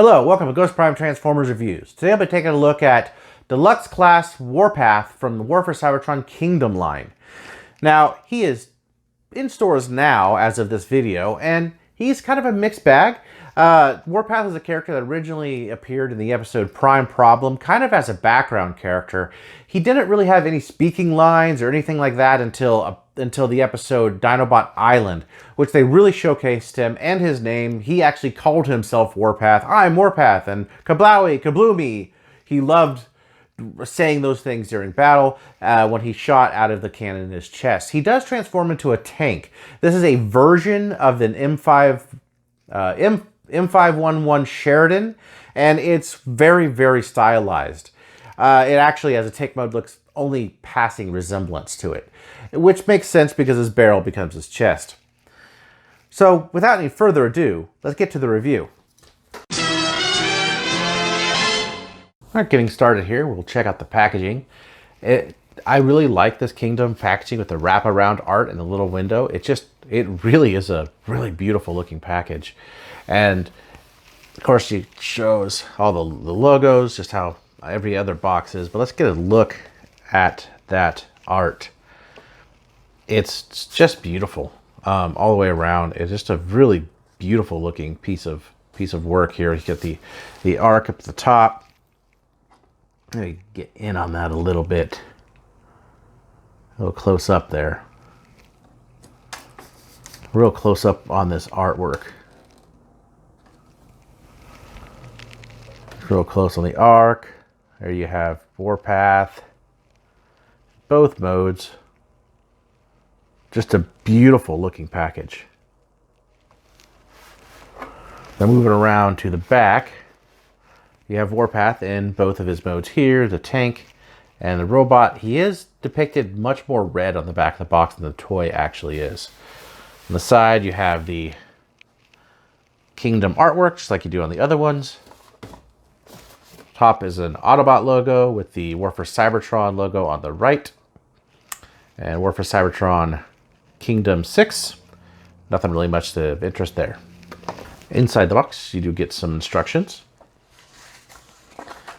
Hello, welcome to Ghost Prime Transformers Reviews. Today I'll be taking a look at Deluxe Class Warpath from the Warpath Cybertron Kingdom Line. Now, he is in stores now as of this video, and he's kind of a mixed bag. Warpath is a character that originally appeared in the episode Prime Problem, kind of as a background character. He didn't really have any speaking lines or anything like that until the episode Dinobot Island, which they really showcased him and his name. He actually called himself Warpath. I'm Warpath, and kablowie, kabloomy. He loved saying those things during battle when he shot out of the cannon in his chest. He does transform into a tank. This is a version of an M511 Sheridan, and it's very, very stylized. It actually, as a tank mode, looks only passing resemblance to it, which makes sense because his barrel becomes his chest. So, without any further ado, let's get to the review. Alright, getting started here, we'll check out the packaging. I really like this Kingdom packaging with the wraparound art and the little window. It really is a really beautiful looking package. And of course it shows all the logos, just how every other box is. But let's get a look at that art. It's just beautiful all the way around. It's just a really beautiful looking piece of work here. You get the arc up at the top. Let me get in on that a little bit. A little close up there. Real close up on this artwork. Real close on the arc. There you have Warpath. Both modes. Just a beautiful looking package. Now moving around to the back. You have Warpath in both of his modes here, the tank and the robot. He is depicted much more red on the back of the box than the toy actually is. On the side, you have the Kingdom artwork, just like you do on the other ones. Top is an Autobot logo with the Warpath Cybertron logo on the right. And Warpath Cybertron Kingdom 6. Nothing really much of interest there. Inside the box, you do get some instructions,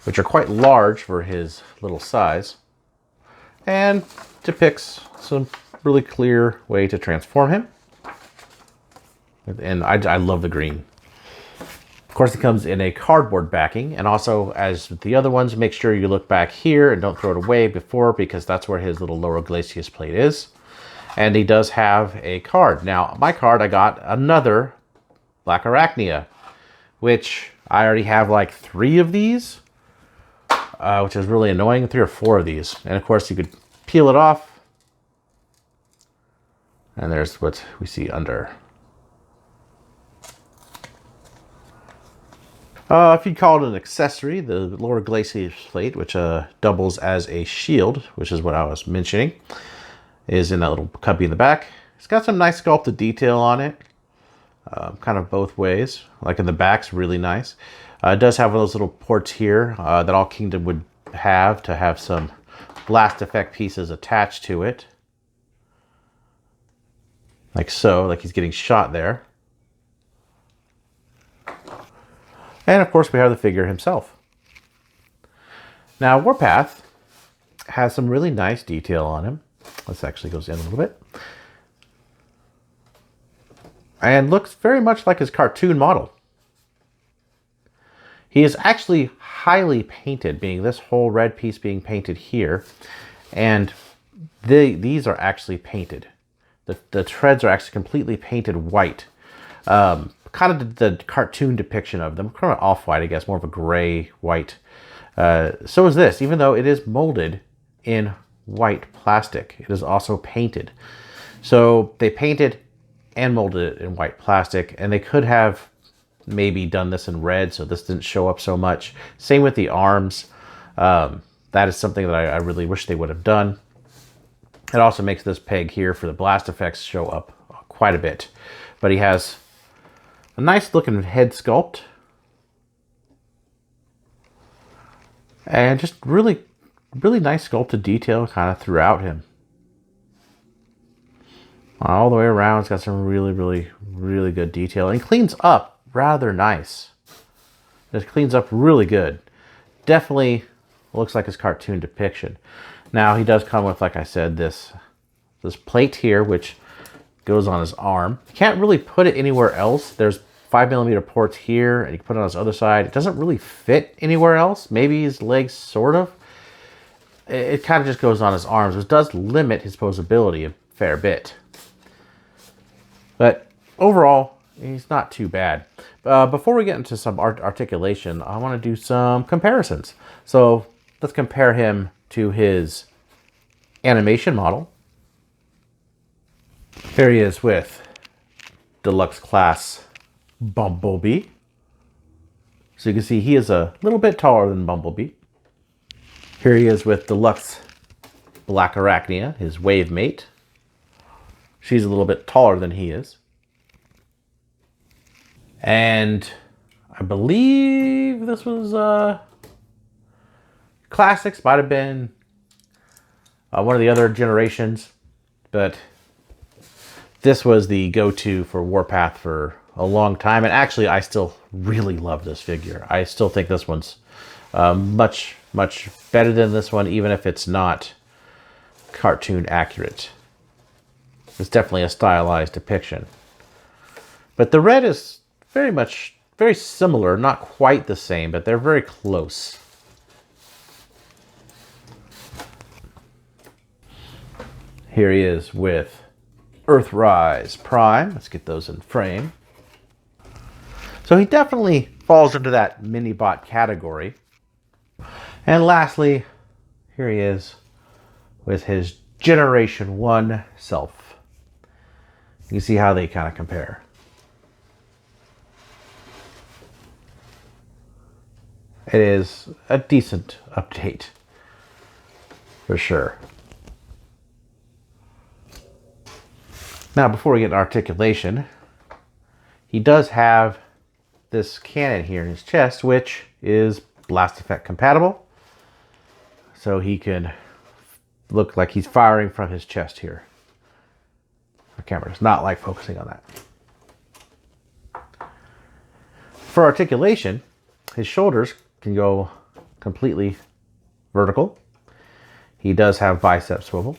which are quite large for his little size, and depicts some really clear way to transform him. And I love the green. Of course, it comes in a cardboard backing, and also, as with the other ones, make sure you look back here and don't throw it away before, because that's where his little lower glacis plate is. And he does have a card. Now, my card, I got another Black Arachnia, which I already have like 3 of these. Which is really annoying, 3 or 4 of these. And of course you could peel it off. And there's what we see under. If you'd call it an accessory, the lower glacis plate, which doubles as a shield, which is what I was mentioning, is in that little cubby in the back. It's got some nice sculpted detail on it. Kind of both ways. Like in the back's really nice. It does have one of those little ports here that all Kingdom would have to have some blast effect pieces attached to it. Like so, like he's getting shot there. And of course we have the figure himself. Now Warpath has some really nice detail on him. This actually goes in a little bit. And looks very much like his cartoon model. He is actually highly painted, being this whole red piece being painted here. And these are actually painted. The treads are actually completely painted white. Kind of the cartoon depiction of them. Kind of off-white, I guess, more of a gray-white. So is this, even though it is molded in white plastic. It is also painted. So they painted and molded it in white plastic, and they could have maybe done this in red so this didn't show up so much. Same with the arms. That is something that I really wish they would have done. It also makes this peg here for the blast effects show up quite a bit. But he has a nice looking head sculpt. And just really, really nice sculpted detail kind of throughout him. All the way around, it's got some really, really, really good detail. And cleans up rather nice. This cleans up really good. Definitely looks like his cartoon depiction. Now he does come with, like I said, this plate here, which goes on his arm. You can't really put it anywhere else. There's 5mm ports here, and you can put it on his other side. It doesn't really fit anywhere else. Maybe his legs, sort of. It kind of just goes on his arms, which does limit his posability a fair bit. But overall, he's not too bad. Before we get into some articulation, I want to do some comparisons. So let's compare him to his animation model. Here he is with Deluxe class Bumblebee. So you can see he is a little bit taller than Bumblebee. Here he is with Deluxe Black Arachnia, his wave mate. She's a little bit taller than he is. And I believe this was Classics, might have been one of the other generations, but this was the go-to for Warpath for a long time. And actually, I still really love this figure. I still think this one's much better than this one, even if it's not cartoon accurate. It's definitely a stylized depiction. But the red is very similar, not quite the same, but they're very close. Here he is with Earthrise Prime. Let's get those in frame. So he definitely falls into that mini-bot category. And lastly, here he is with his Generation 1 self. You can see how they kind of compare. It is a decent update, for sure. Now, before we get to articulation, he does have this cannon here in his chest, which is blast effect compatible. So he can look like he's firing from his chest here. The camera does not like focusing on that. For articulation, his shoulders can go completely vertical. He does have bicep swivel.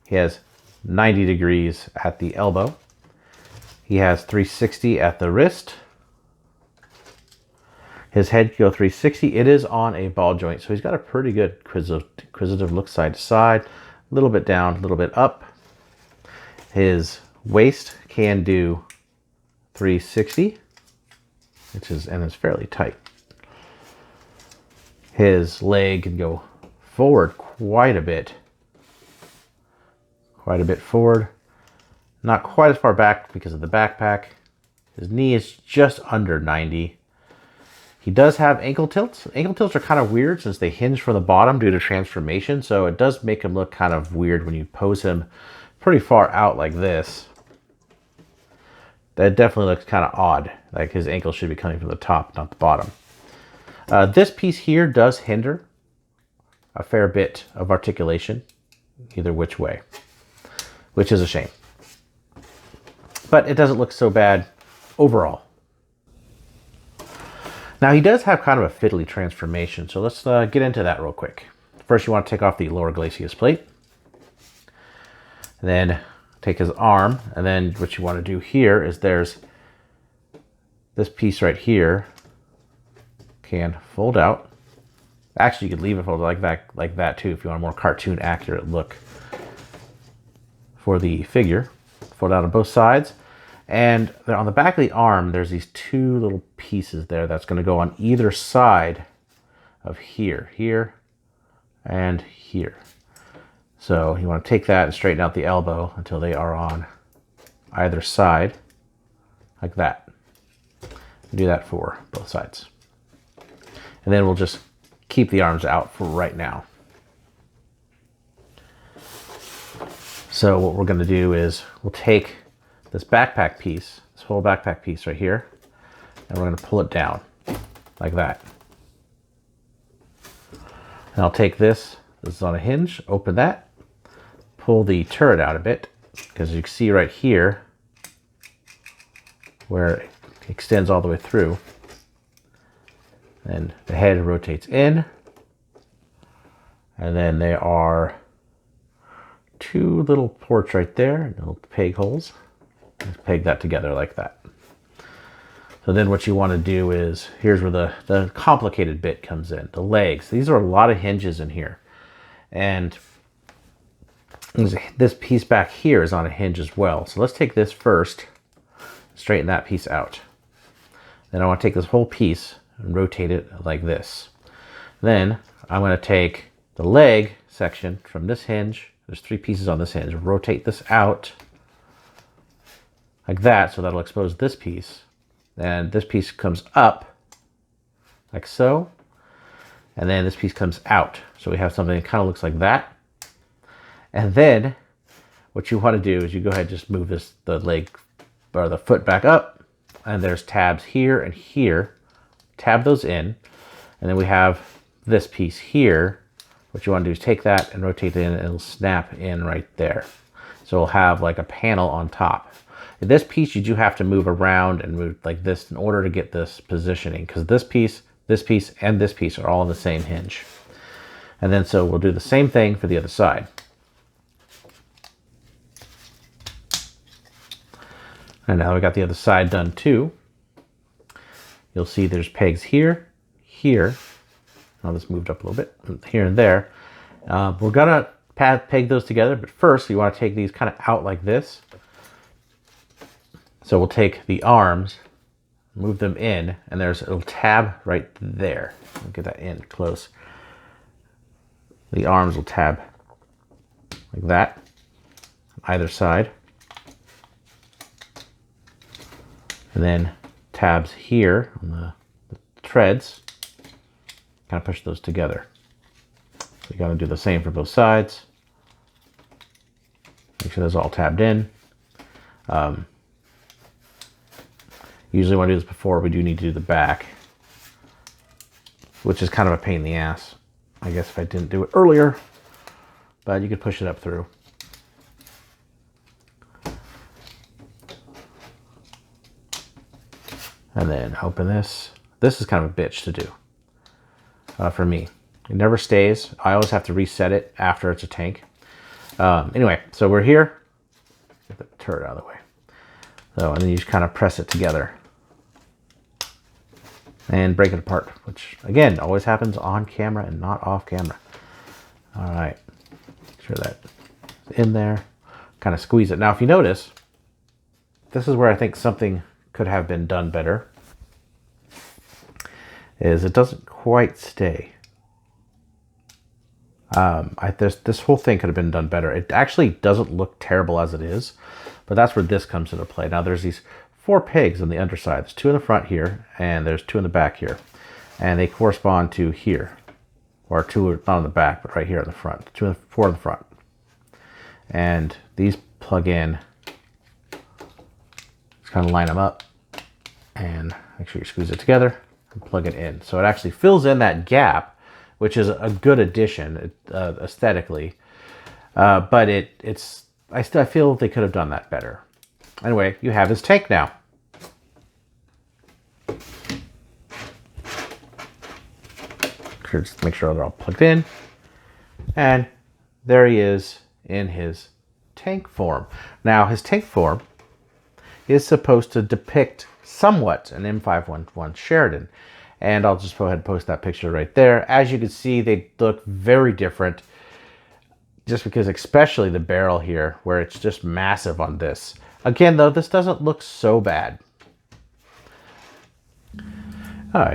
He has 90 degrees at the elbow. He has 360 at the wrist. His head can go 360. It is on a ball joint, so he's got a pretty good inquisitive look side to side. A little bit down, a little bit up. His waist can do 360, and it's fairly tight. His leg can go forward quite a bit forward. Not quite as far back because of the backpack. His knee is just under 90. He does have ankle tilts. Ankle tilts are kind of weird since they hinge from the bottom due to transformation, so it does make him look kind of weird when you pose him pretty far out like this. That definitely looks kind of odd. Like his ankle should be coming from the top, not the bottom. This piece here does hinder a fair bit of articulation, either which way, which is a shame. But it doesn't look so bad overall. Now he does have kind of a fiddly transformation, so let's get into that real quick. First, you want to take off the lower glacis plate. And then take his arm, and then what you want to do here is there's this piece right here can fold out. Actually, you could leave it folded like that too if you want a more cartoon accurate look for the figure. Fold out on both sides. And on the back of the arm, there's these two little pieces there that's going to go on either side of here, and here. So you want to take that and straighten out the elbow until they are on either side, like that. Do that for both sides. And then we'll just keep the arms out for right now. So what we're going to do is we'll take this backpack piece, this whole backpack piece right here, and we're going to pull it down like that. And I'll take this is on a hinge, open that, pull the turret out a bit, because you can see right here where it extends all the way through. Then the head rotates in. And then there are two little ports right there, little peg holes. Just peg that together like that. So then what you want to do is, here's where the complicated bit comes in, the legs. These are a lot of hinges in here. And this piece back here is on a hinge as well. So let's take this first, straighten that piece out. Then I want to take this whole piece and rotate it like this. Then I'm going to take the leg section from this hinge. There's three pieces on this hinge. Rotate this out like that, so that'll expose this piece. And this piece comes up like so. And then this piece comes out. So we have something that kind of looks like that. And then what you want to do is you go ahead and just move the leg or the foot back up. And there's tabs here and here. Tab those in. And then we have this piece here. What you want to do is take that and rotate it in, and it'll snap in right there. So we'll have like a panel on top. This piece you do have to move around and move like this in order to get this positioning, because this piece, and this piece are all on the same hinge. And then so we'll do the same thing for the other side. And now we got the other side done too. You'll see there's pegs here, here. Now this moved up a little bit, here and there. We're gonna peg those together, but first you want to take these kind of out like this. So we'll take the arms, move them in, and there's a little tab right there. I'll get that in close. The arms will tab like that, on either side. And then tabs here on the treads, kind of push those together. So you got to do the same for both sides. Make sure those all tabbed in. Usually when I do this before, we do need to do the back, which is kind of a pain in the ass, I guess, if I didn't do it earlier, but you could push it up through. And then open this. This is kind of a bitch to do for me. It never stays. I always have to reset it after it's a tank. Anyway, so we're here. Get the turret out of the way. So, and then you just kind of press it together and break it apart, which again always happens on camera and not off camera. All right, make sure that's in there. Kind of squeeze it. Now, if you notice, this is where I think something could have been done better. Is it doesn't quite stay. This whole thing could have been done better. It actually doesn't look terrible as it is, but that's where this comes into play. Now there's these 4 pegs on the underside. There's 2 in the front here, and there's 2 in the back here. And they correspond to here. Or 2 not on the back, but right here in the front. 4 in the front. And these plug in. Just kind of line them up. And make sure you squeeze it together and plug it in. So it actually fills in that gap, which is a good addition aesthetically. But I feel they could have done that better. Anyway, you have his tank now. Just make sure they're all plugged in. And there he is in his tank form. Now, his tank form is supposed to depict somewhat an M511 Sheridan. And I'll just go ahead and post that picture right there. As you can see, they look very different. Just because, especially the barrel here, where it's just massive on this. Again, though, this doesn't look so bad.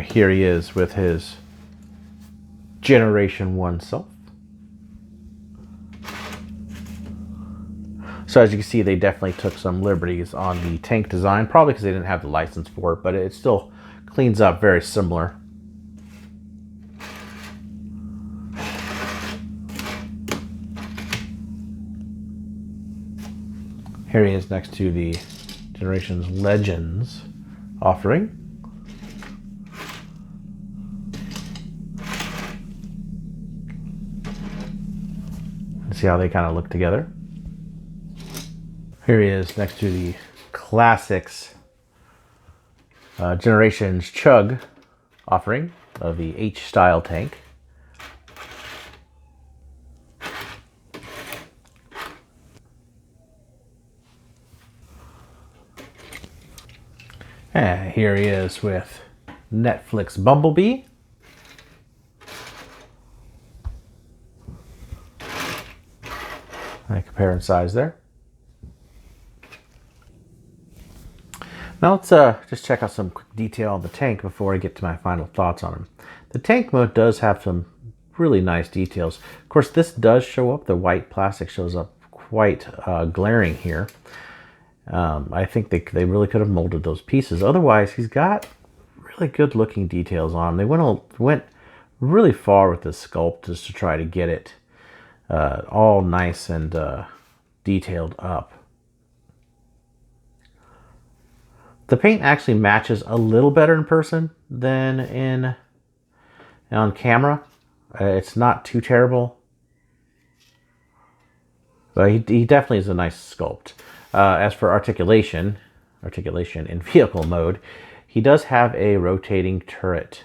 Here he is with his Generation 1 self. So as you can see, they definitely took some liberties on the tank design, probably because they didn't have the license for it, but it still cleans up very similar. Here he is next to the Generations Legends offering. See how they kind of look together. Here he is next to the Classics Generations Chug offering. of the H-style tank. And here he is with Netflix Bumblebee. I compare in size there. Now let's just check out some quick detail on the tank before I get to my final thoughts on him. The tank mode does have some really nice details. Of course, this does show up. The white plastic shows up quite glaring here. I think they really could have molded those pieces. Otherwise, he's got really good looking details on him. They went really far with this sculpt just to try to get it all nice and detailed up. The paint actually matches a little better in person than on camera. It's not too terrible, but he definitely is a nice sculpt. As for articulation in vehicle mode, he does have a rotating turret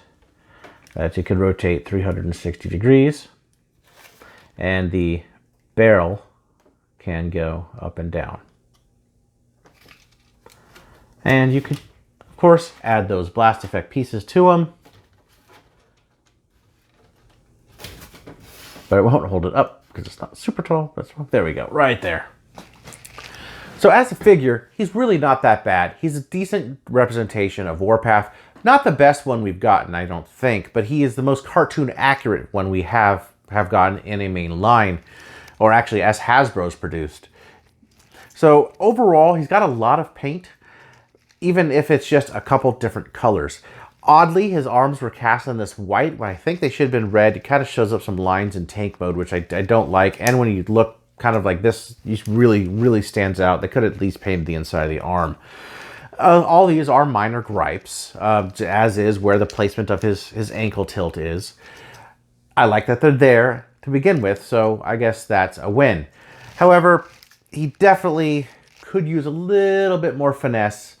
that you can rotate 360 degrees, and the barrel can go up and down. And you could, of course, add those blast effect pieces to him, but it won't hold it up because it's not super tall. There we go, right there. So as a figure, he's really not that bad. He's a decent representation of Warpath. Not the best one we've gotten, I don't think, but he is the most cartoon accurate one we have gotten in a main line, or actually as Hasbro's produced. So overall, he's got a lot of paint, even if it's just a couple different colors. Oddly, his arms were cast in this white when I think they should have been red. It kind of shows up some lines in tank mode, which I don't like. And when you look kind of like this, it really stands out. They could at least paint the inside of the arm. All these are minor gripes, as is where the placement of his ankle tilt is. I like that they're there to begin with, so I guess that's a win. However, he definitely could use a little bit more finesse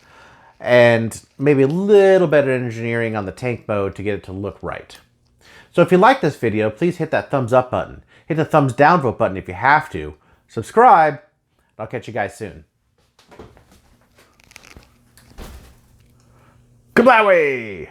and maybe a little better engineering on the tank mode to get it to look right. So if you like this video, please hit that thumbs up button. Hit the thumbs down vote button if you have to. Subscribe. I'll catch you guys soon. Goodbye.